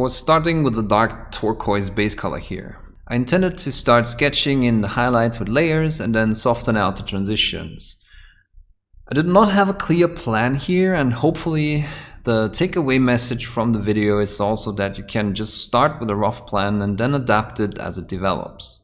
was starting with the dark turquoise base color here. I intended to start sketching in the highlights with layers and then soften out the transitions. I did not have a clear plan here, and hopefully the takeaway message from the video is also that you can just start with a rough plan and then adapt it as it develops.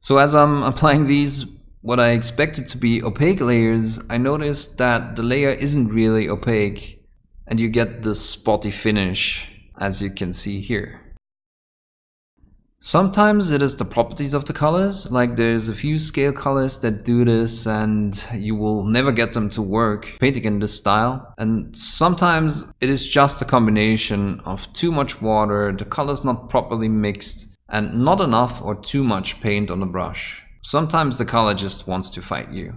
So as I'm applying these, what I expected to be opaque layers, I noticed that the layer isn't really opaque and you get this spotty finish, as you can see here. Sometimes it is the properties of the colors, like there's a few scale colors that do this and you will never get them to work painting in this style. And sometimes it is just a combination of too much water, the colors not properly mixed, and not enough or too much paint on the brush. Sometimes the color just wants to fight you.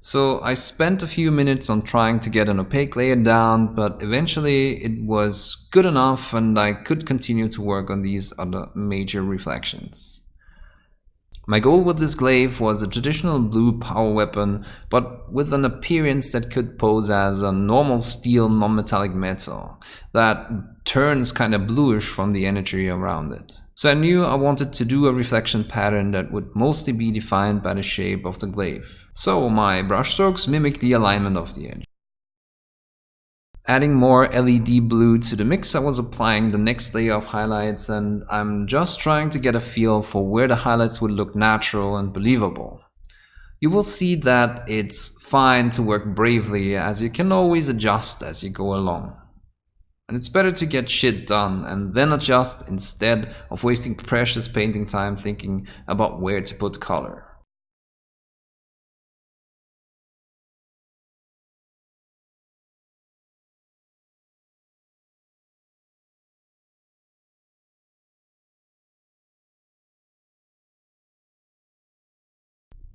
So I spent a few minutes on trying to get an opaque layer down, but eventually it was good enough and I could continue to work on these other major reflections. My goal with this glaive was a traditional blue power weapon, but with an appearance that could pose as a normal steel non-metallic metal that turns kind of bluish from the energy around it. So I knew I wanted to do a reflection pattern that would mostly be defined by the shape of the glaive. So my brushstrokes mimic the alignment of the edge. Adding more LED blue to the mix, I was applying the next layer of highlights, and I'm just trying to get a feel for where the highlights would look natural and believable. You will see that it's fine to work bravely, as you can always adjust as you go along. And it's better to get shit done and then adjust instead of wasting precious painting time thinking about where to put color.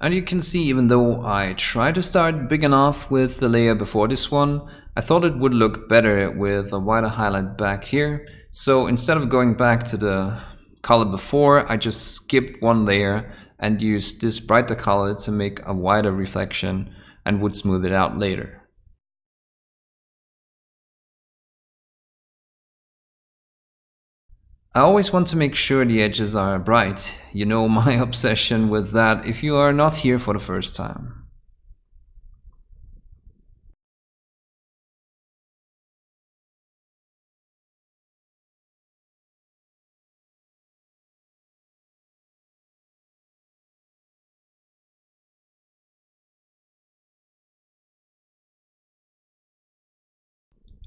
And you can see, even though I tried to start big enough with the layer before this one, I thought it would look better with a wider highlight back here. So instead of going back to the color before, I just skipped one layer and used this brighter color to make a wider reflection and would smooth it out later. I always want to make sure the edges are bright. You know my obsession with that if you are not here for the first time.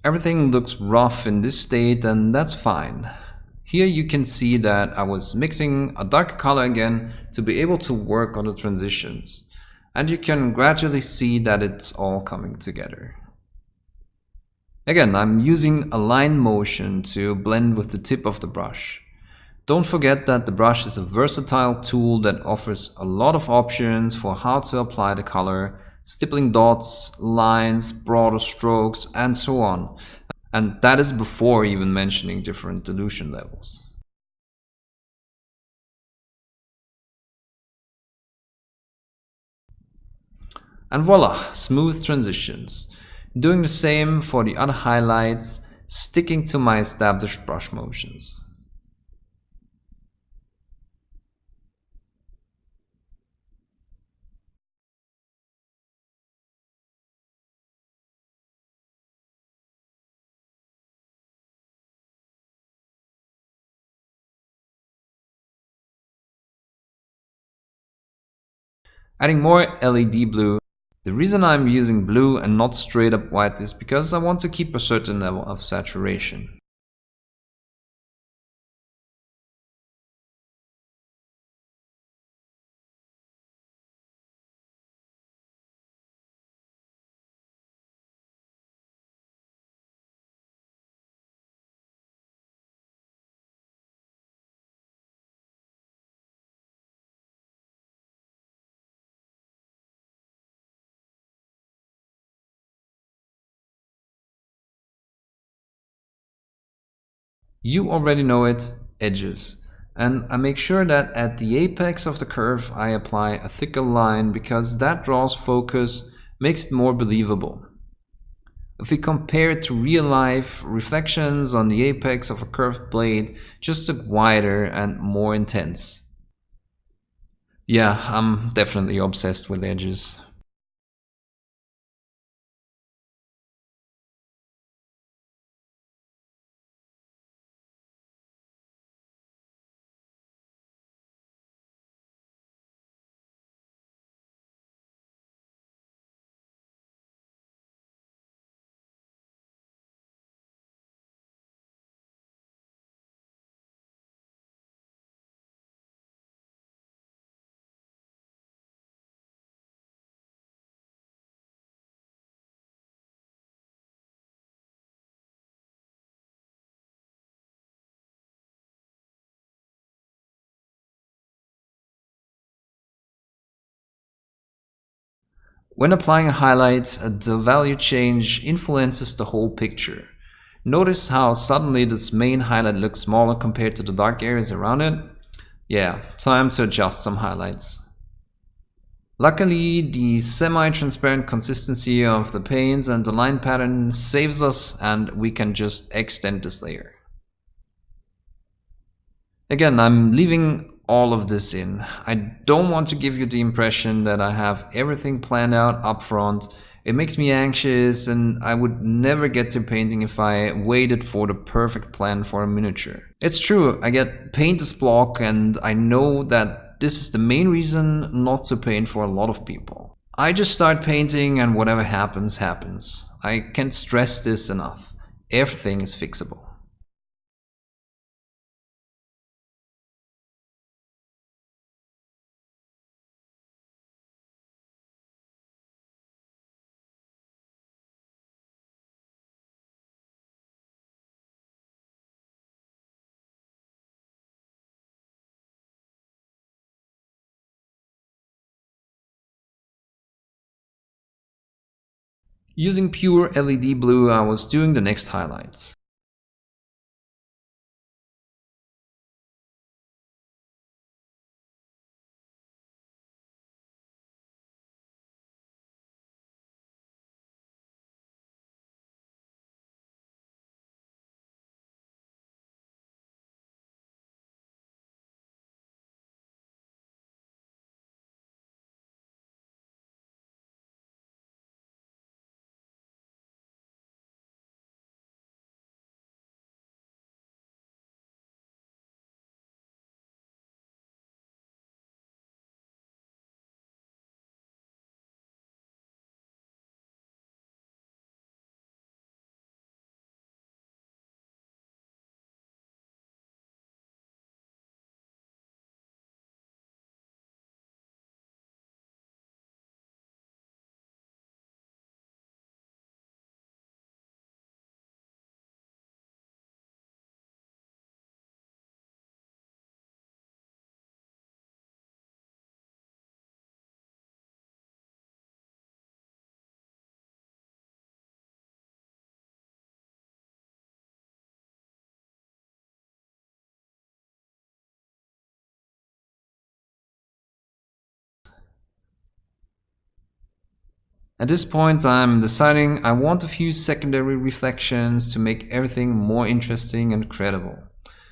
Everything looks rough in this state, and that's fine. Here you can see that I was mixing a darker color again to be able to work on the transitions. And you can gradually see that it's all coming together. Again, I'm using a line motion to blend with the tip of the brush. Don't forget that the brush is a versatile tool that offers a lot of options for how to apply the color, stippling dots, lines, broader strokes, and so on. And that is before even mentioning different dilution levels. And voila, smooth transitions. Doing the same for the other highlights, sticking to my established brush motions. Adding more LED blue. The reason I'm using blue and not straight up white is because I want to keep a certain level of saturation. You already know it, edges. And I make sure that at the apex of the curve I apply a thicker line because that draws focus, makes it more believable. If we compare it to real life, reflections on the apex of a curved blade just look wider and more intense. Yeah, I'm definitely obsessed with edges. When applying a highlight, the value change influences the whole picture. Notice how suddenly this main highlight looks smaller compared to the dark areas around it? Yeah, time to adjust some highlights. Luckily, the semi-transparent consistency of the paints and the line pattern saves us, and we can just extend this layer. Again, I'm leaving all of this in. I don't want to give you the impression that I have everything planned out up front. It makes me anxious, and I would never get to painting if I waited for the perfect plan for a miniature. It's true, I get painter's block, and I know that this is the main reason not to paint for a lot of people. I just start painting, and whatever happens, happens. I can't stress this enough. Everything is fixable. Using pure LED blue, I was doing the next highlights. At this point, I'm deciding I want a few secondary reflections to make everything more interesting and credible.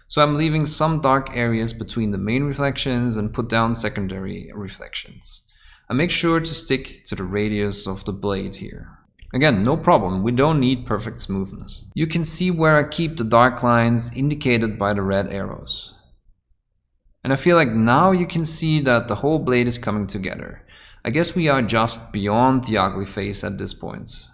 So I'm leaving some dark areas between the main reflections and put down secondary reflections. I make sure to stick to the radius of the blade here. Again, no problem, we don't need perfect smoothness. You can see where I keep the dark lines indicated by the red arrows. And I feel like now you can see that the whole blade is coming together. I guess we are just beyond the ugly face at this point.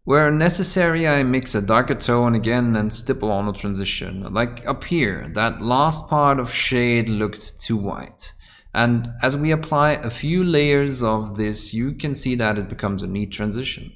Where necessary, I mix a darker tone again and stipple on a transition. Like up here, that last part of shade looked too white. And as we apply a few layers of this, you can see that it becomes a neat transition.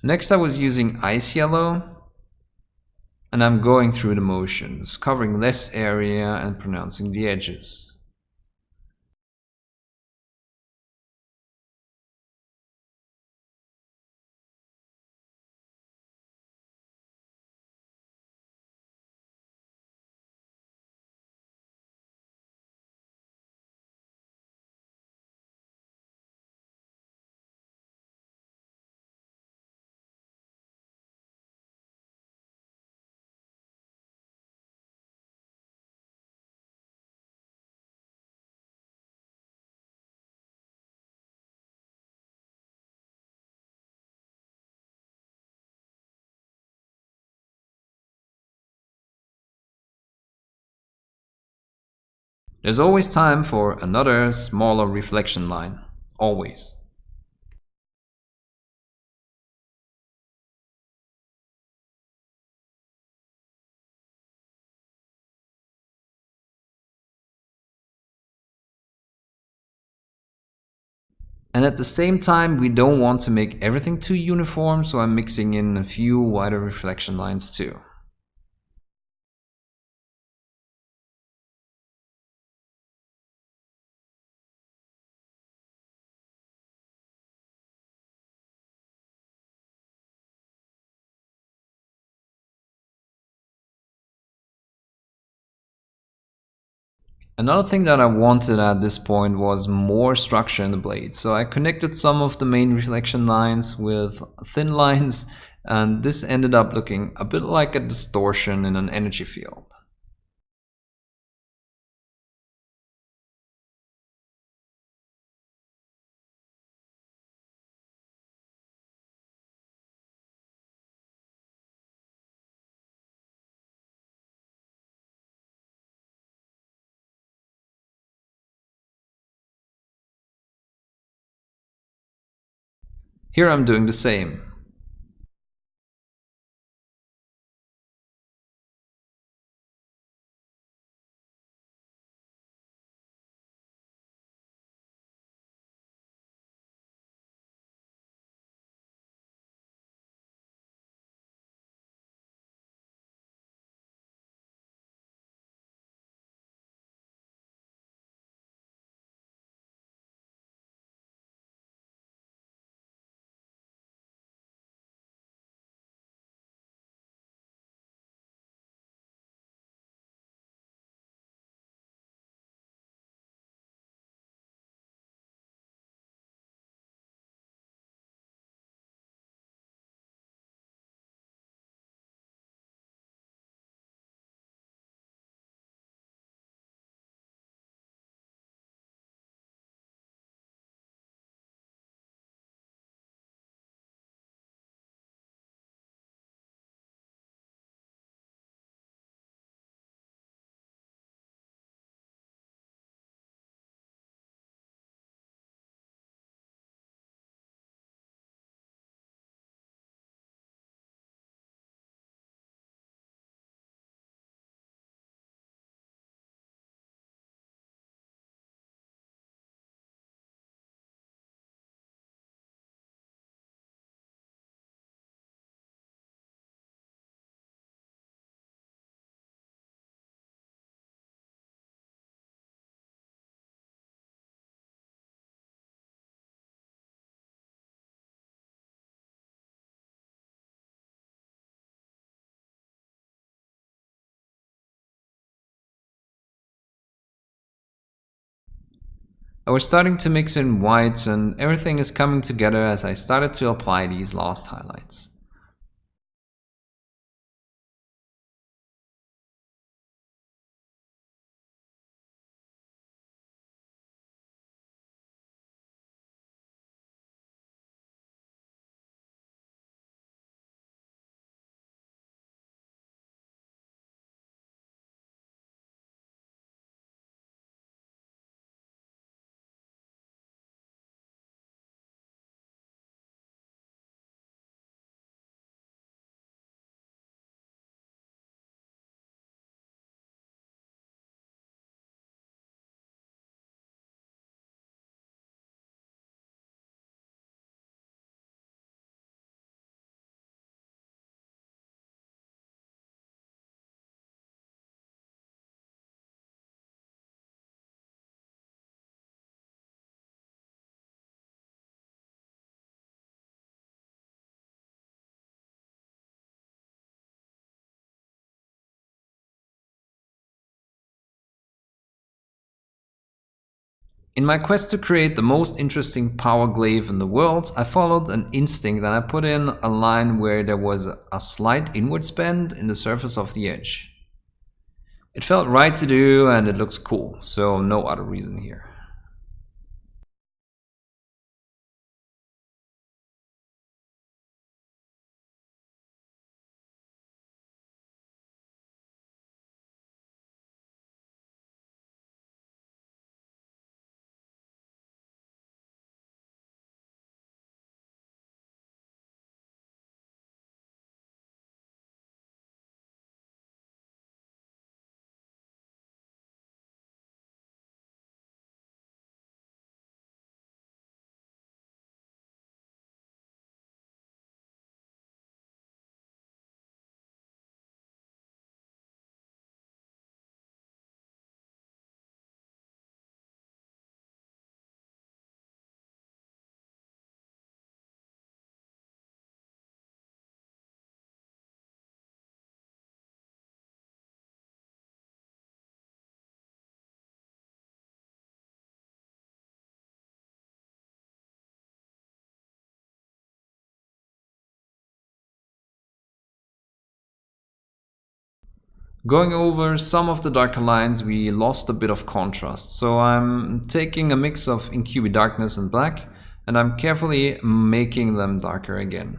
Next, I was using ice yellow, and I'm going through the motions, covering less area and pronouncing the edges. There's always time for another smaller reflection line. Always. And at the same time, we don't want to make everything too uniform, so I'm mixing in a few wider reflection lines too. Another thing that I wanted at this point was more structure in the blade, so I connected some of the main reflection lines with thin lines, and this ended up looking a bit like a distortion in an energy field. Here I'm doing the same. I was starting to mix in white and everything is coming together as I started to apply these last highlights. In my quest to create the most interesting power glaive in the world, I followed an instinct and I put in a line where there was a slight inwards bend in the surface of the edge. It felt right to do and it looks cool, so no other reason here. Going over some of the darker lines, we lost a bit of contrast, so I'm taking a mix of incubi darkness and black, and I'm carefully making them darker again.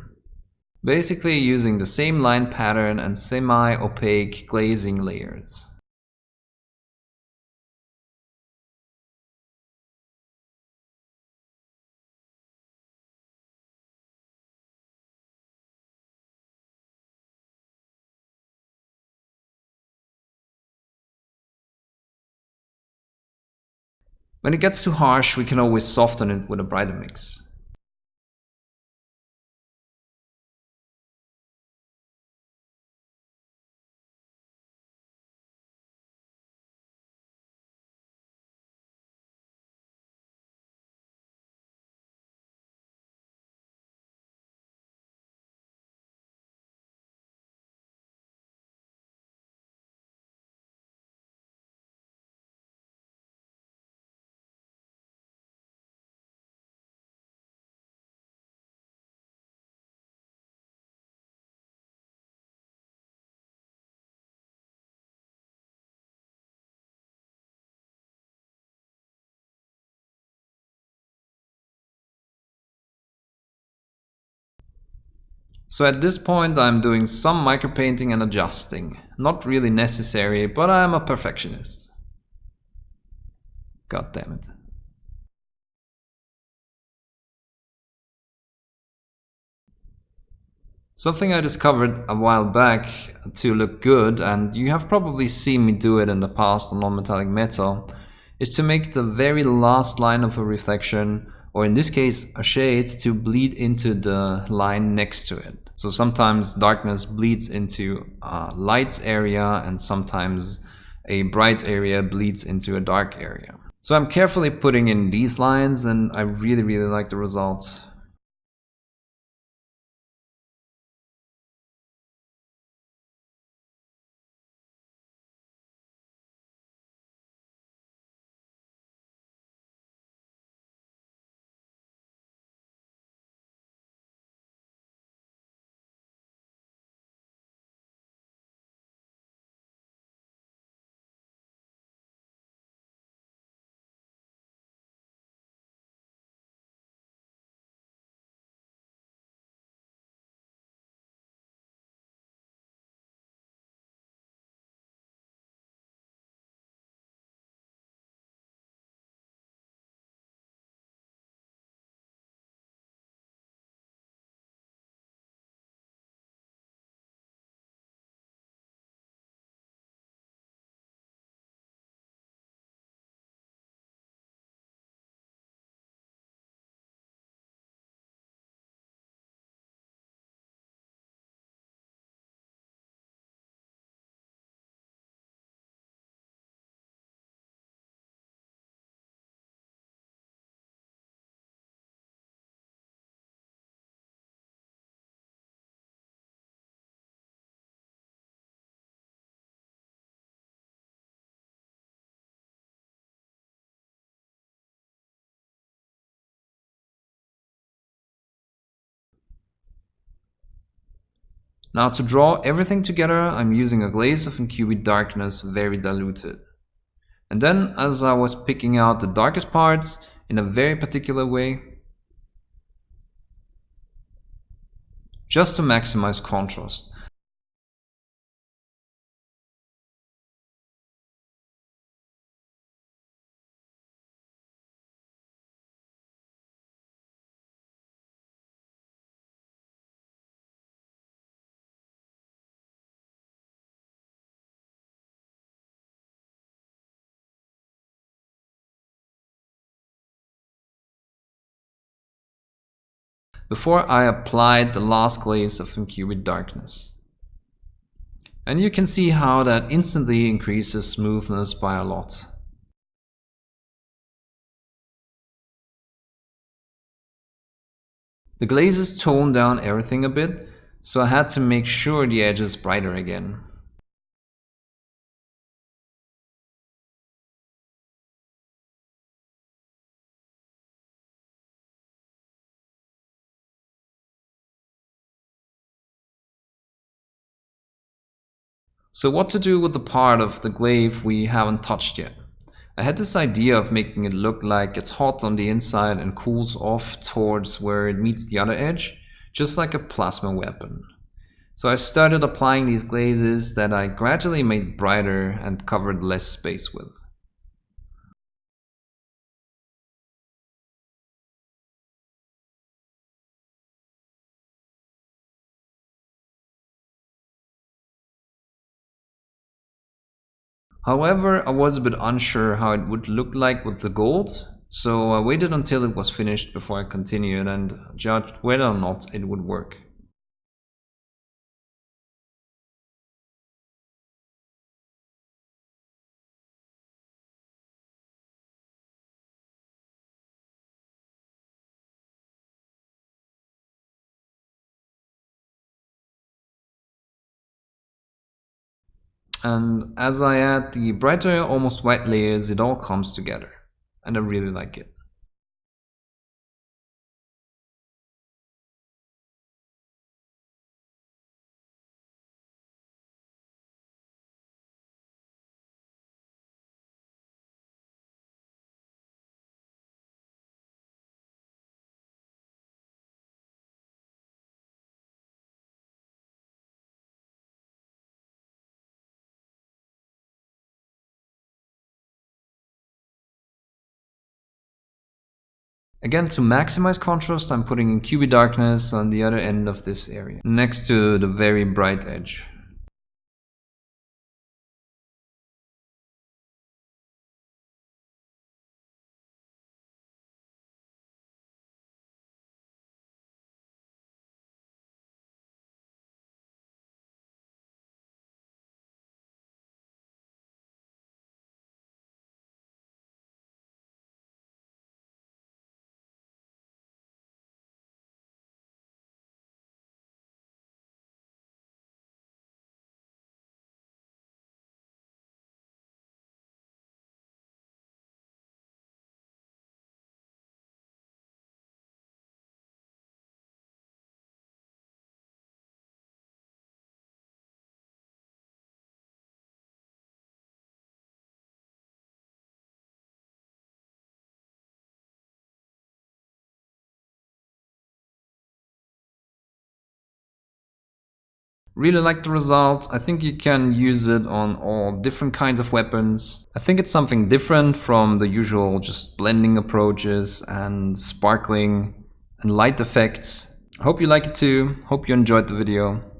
Basically using the same line pattern and semi-opaque glazing layers. When it gets too harsh, we can always soften it with a brighter mix. So at this point I'm doing some micropainting and adjusting. Not really necessary, but I'm a perfectionist. God damn it. Something I discovered a while back to look good, and you have probably seen me do it in the past on non-metallic metal, is to make the very last line of a reflection, or in this case a shade, to bleed into the line next to it. So sometimes darkness bleeds into a light area and sometimes a bright area bleeds into a dark area. So I'm carefully putting in these lines and I really like the result. Now to draw everything together, I'm using a glaze of incubed darkness, very diluted. And then, as I was picking out the darkest parts in a very particular way, just to maximize contrast. Before I applied the last glaze of incubed darkness. And you can see how that instantly increases smoothness by a lot. The glazes toned down everything a bit, so I had to make sure the edge is brighter again. So what to do with the part of the glaive we haven't touched yet? I had this idea of making it look like it's hot on the inside and cools off towards where it meets the other edge, just like a plasma weapon. So I started applying these glazes that I gradually made brighter and covered less space with. However, I was a bit unsure how it would look like with the gold, so I waited until it was finished before I continued and judged whether or not it would work. And as I add the brighter, almost white layers, it all comes together, and I really like it. Again, to maximize contrast, I'm putting in QB darkness on the other end of this area, next to the very bright edge. Really like the result. I think you can use it on all different kinds of weapons. I think it's something different from the usual just blending approaches and sparkling and light effects. I hope you like it too. Hope you enjoyed the video.